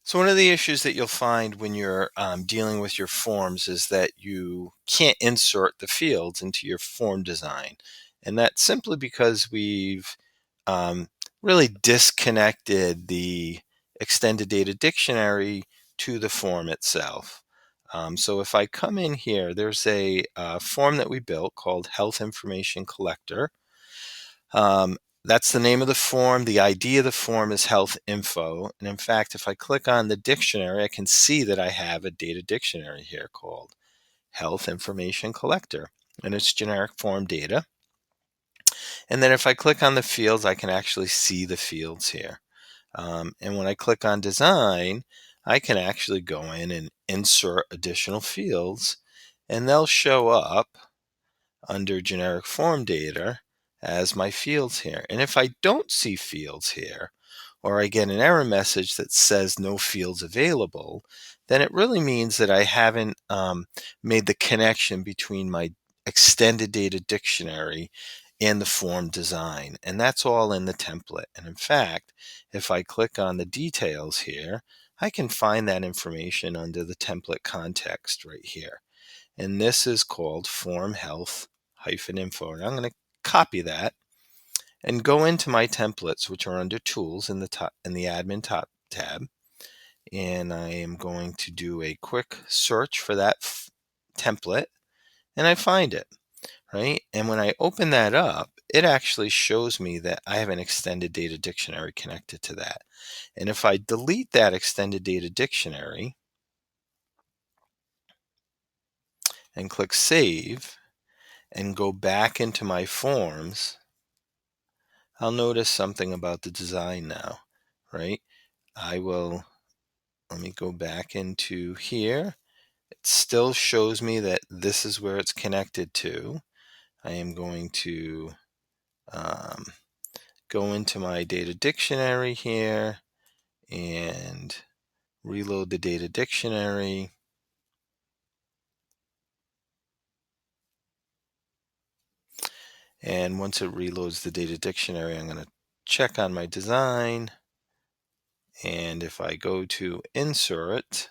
So one of the issues that you'll find when you're dealing with your forms is that you can't insert the fields into your form design. And that's simply because we've um, really disconnected the extended data dictionary to the form itself. So if I come in here, there's a form that we built called Health Information Collector. That's the name of the form. The ID of the form is health info. And in fact, if I click on the dictionary, I can see that I have a data dictionary here called Health Information Collector, and it's generic form data. And then if I click on the fields, I can actually see the fields here. And when I click on design, I can actually go in and insert additional fields, and they'll show up under generic form data as my fields here. And if I don't see fields here, or I get an error message that says no fields available, then it really means that I haven't made the connection between my extended data dictionary and the form design. And that's all in the template. And in fact, if I click on the details here, I can find that information under the template context right here. And this is called form health info. And I'm going to copy that and go into my templates, which are under tools in the top in the admin top tab. And I am going to do a quick search for that template, and I find it, right? And when I open that up, it actually shows me that I have an extended data dictionary connected to that. And if I delete that extended data dictionary and click save and go back into my forms, I'll notice something about the design now, right? Let me go back into here. It still shows me that this is where it's connected to. I am going to um, go into my data dictionary here and reload the data dictionary. And once it reloads the data dictionary, I'm going to check on my design. And if I go to insert,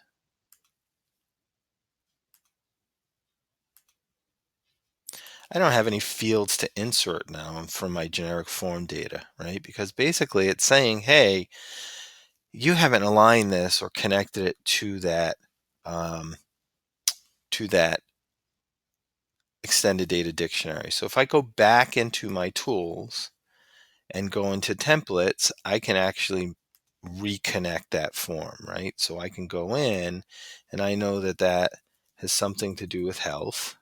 I don't have any fields to insert now from my generic form data, right? Because basically it's saying, hey, you haven't aligned this or connected it um, to that extended data dictionary. So if I go back into my tools and go into templates, I can actually reconnect that form, right? So I can go in and I know that that has something to do with health.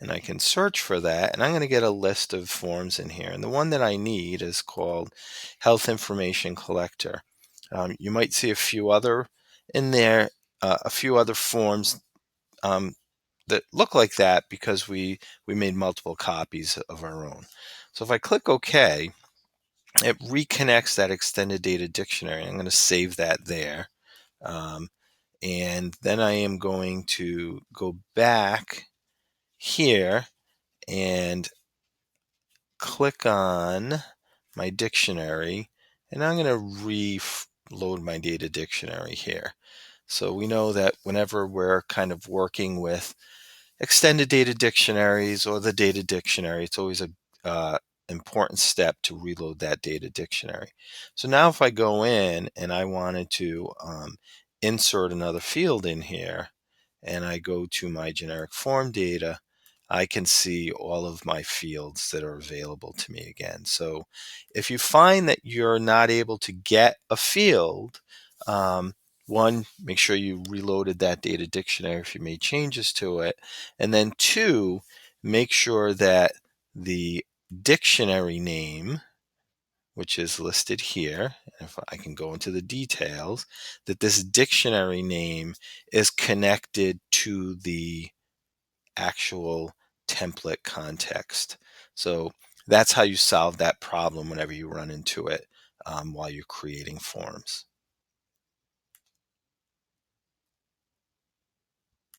And I can search for that, and I'm going to get a list of forms in here. And the one that I need is called Health Information Collector. You might see a few other in there, a few other forms that look like that because we made multiple copies of our own. So if I click OK, it reconnects that extended data dictionary. I'm going to save that there. And then I am going to go back here and click on my dictionary, and I'm going to reload my data dictionary here. So we know that whenever we're kind of working with extended data dictionaries or the data dictionary, it's always a important step to reload that data dictionary. So now if I go in and I wanted to insert another field in here, and I go to my generic form data, I can see all of my fields that are available to me again. So if you find that you're not able to get a field, one, make sure you reloaded that data dictionary if you made changes to it. And then two, make sure that the dictionary name, which is listed here, if I can go into the details, that this dictionary name is connected to the actual template context. So that's how you solve that problem whenever you run into it while you're creating forms.